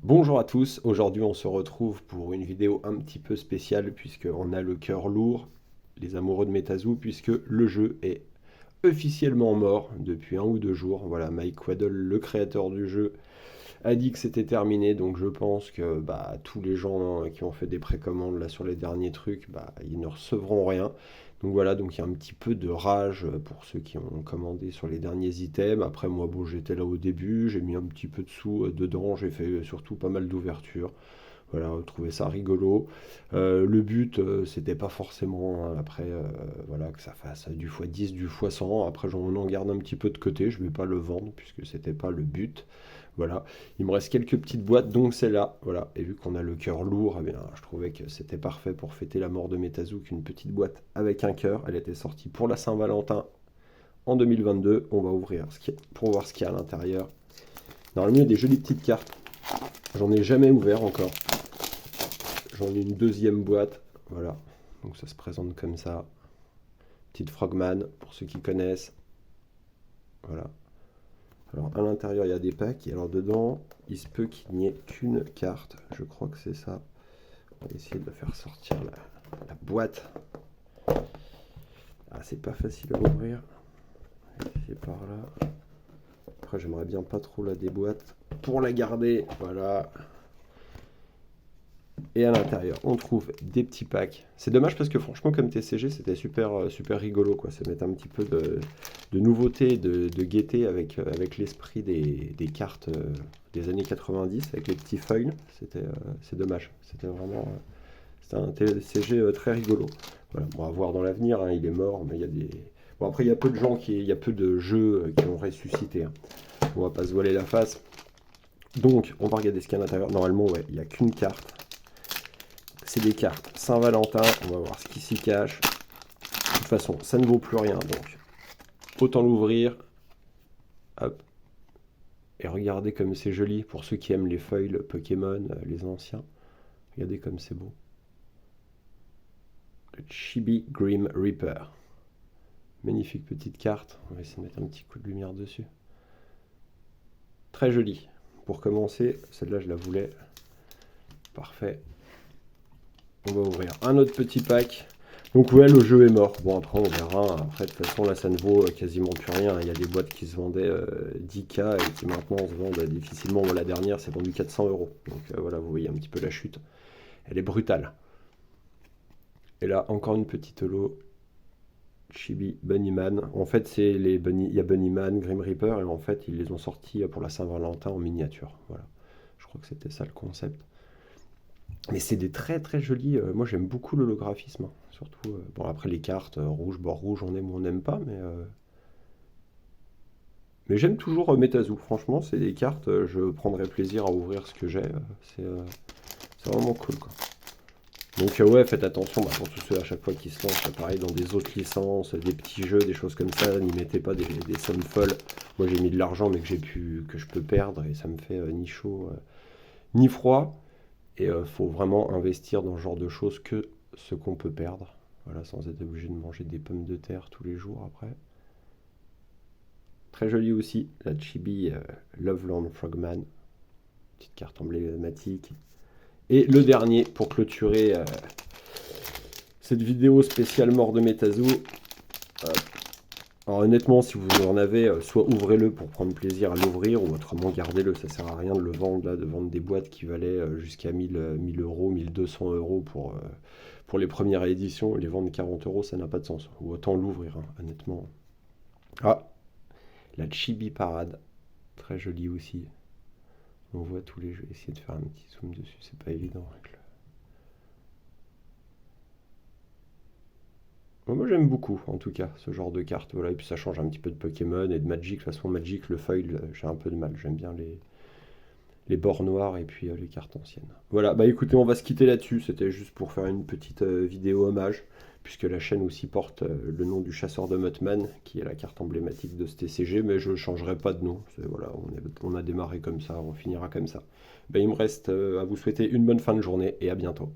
Bonjour à tous, aujourd'hui on se retrouve pour une vidéo un petit peu spéciale puisqu'on a le cœur lourd, les amoureux de Metazoo, puisque le jeu est officiellement mort depuis 1 ou 2 jours. Voilà, Mike Waddle, le créateur du jeu, a dit que c'était terminé, donc je pense que tous les gens qui ont fait des précommandes là sur les derniers trucs, ils ne recevront rien. Donc voilà, donc il y a un petit peu de rage pour ceux qui ont commandé sur les derniers items. Après moi, bon, j'étais là au début, j'ai mis un petit peu de sous dedans, j'ai fait surtout pas mal d'ouvertures. Voilà, trouvé ça rigolo. Le but, c'était pas forcément après, voilà, que ça fasse du x10, du x100. Après, j'en en garde un petit peu de côté. Je vais pas le vendre puisque c'était pas le but. Voilà, il me reste quelques petites boîtes, donc celle-là. Voilà, et vu qu'on a le cœur lourd, eh bien, je trouvais que c'était parfait pour fêter la mort de Metazook, une petite boîte avec un cœur. Elle était sortie pour la Saint-Valentin en 2022. On va ouvrir pour voir ce qu'il y a à l'intérieur. Normalement, il y a des jolies petites cartes. J'en ai jamais ouvert encore. J'en ai une deuxième boîte, voilà. Donc ça se présente comme ça. Petite Frogman, pour ceux qui connaissent. Voilà. Alors à l'intérieur, il y a des packs. Et alors dedans, il se peut qu'il n'y ait qu'une carte. Je crois que c'est ça. On va essayer de faire sortir la boîte. Ah, c'est pas facile à ouvrir. C'est par là. Après, j'aimerais bien pas trop la déboîte pour la garder. Voilà. Et à l'intérieur, on trouve des petits packs. C'est dommage parce que franchement, comme TCG, c'était super rigolo, quoi. Ça met un petit peu de nouveauté, de gaieté avec l'esprit des cartes des années 90, avec les petits foils. C'est dommage. C'était un TCG très rigolo. Voilà, bon, à voir dans l'avenir, hein, il est mort, mais il y a des... Bon, après, il y a peu de gens il y a peu de jeux qui ont ressuscité, hein. On va pas se voiler la face. Donc, on va regarder ce qu'il y a à l'intérieur. Normalement, ouais, il n'y a qu'une carte. C'est des cartes Saint-Valentin, on va voir ce qui s'y cache. De toute façon, ça ne vaut plus rien, donc autant l'ouvrir. Hop. Et regardez comme c'est joli pour ceux qui aiment les foils Pokémon, les anciens. Regardez comme c'est beau. Le Chibi Grim Reaper. Magnifique petite carte. On va essayer de mettre un petit coup de lumière dessus. Très joli. Pour commencer, celle-là je la voulais. Parfait. On va ouvrir un autre petit pack. Donc ouais, le jeu est mort. Bon, après, on verra. Après, de toute façon, là, ça ne vaut quasiment plus rien. Il y a des boîtes qui se vendaient 10K et qui maintenant se vendent difficilement. Bon, la dernière, c'est vendu 400 euros. Donc voilà, vous voyez un petit peu la chute. Elle est brutale. Et là, encore une petite holo. Chibi Bunnyman. En fait, il y a Bunnyman, Grim Reaper, et en fait, ils les ont sortis pour la Saint-Valentin en miniature. Voilà. Je crois que c'était ça le concept. Mais c'est des très jolis. Moi j'aime beaucoup l'holographisme, hein. Surtout. Bon, après les cartes rouge, bord rouge, on aime ou on n'aime pas, mais j'aime toujours Metazoo. Franchement, c'est des cartes, je prendrais plaisir à ouvrir ce que j'ai. C'est euh, c'est vraiment cool, quoi. Donc ouais, faites attention pour tous ceux à chaque fois qui se lancent, pareil, dans des autres licences, des petits jeux, des choses comme ça, n'y mettez pas des sommes folles. Moi j'ai mis de l'argent, mais que je peux perdre, et ça me fait ni chaud ni froid. Et faut vraiment investir dans ce genre de choses que ce qu'on peut perdre. Voilà, sans être obligé de manger des pommes de terre tous les jours après. Très jolie aussi, la Chibi Loveland Frogman. Petite carte emblématique. Et le dernier, pour clôturer cette vidéo spéciale mort de Metazoo. Alors honnêtement, si vous en avez, soit ouvrez-le pour prendre plaisir à l'ouvrir, ou autrement gardez-le, ça sert à rien de le vendre, là, de vendre des boîtes qui valaient jusqu'à 1000 euros, 1200 euros pour les premières éditions, et les vendre 40 euros, ça n'a pas de sens. Ou autant l'ouvrir, hein, honnêtement. Ah, la Chibi Parade, très jolie aussi. On voit tous les jeux, essayer de faire un petit zoom dessus, c'est pas évident avec le... Moi j'aime beaucoup en tout cas ce genre de carte, voilà, et puis ça change un petit peu de Pokémon et de Magic. De toute façon Magic, le foil, j'ai un peu de mal, j'aime bien les bords noirs et puis les cartes anciennes. Voilà, bah écoutez, on va se quitter là-dessus, c'était juste pour faire une petite vidéo hommage, puisque la chaîne aussi porte le nom du chasseur de Muttman, qui est la carte emblématique de ce TCG, mais je ne changerai pas de nom. Voilà, on a démarré comme ça, on finira comme ça. Bah, il me reste à vous souhaiter une bonne fin de journée et à bientôt.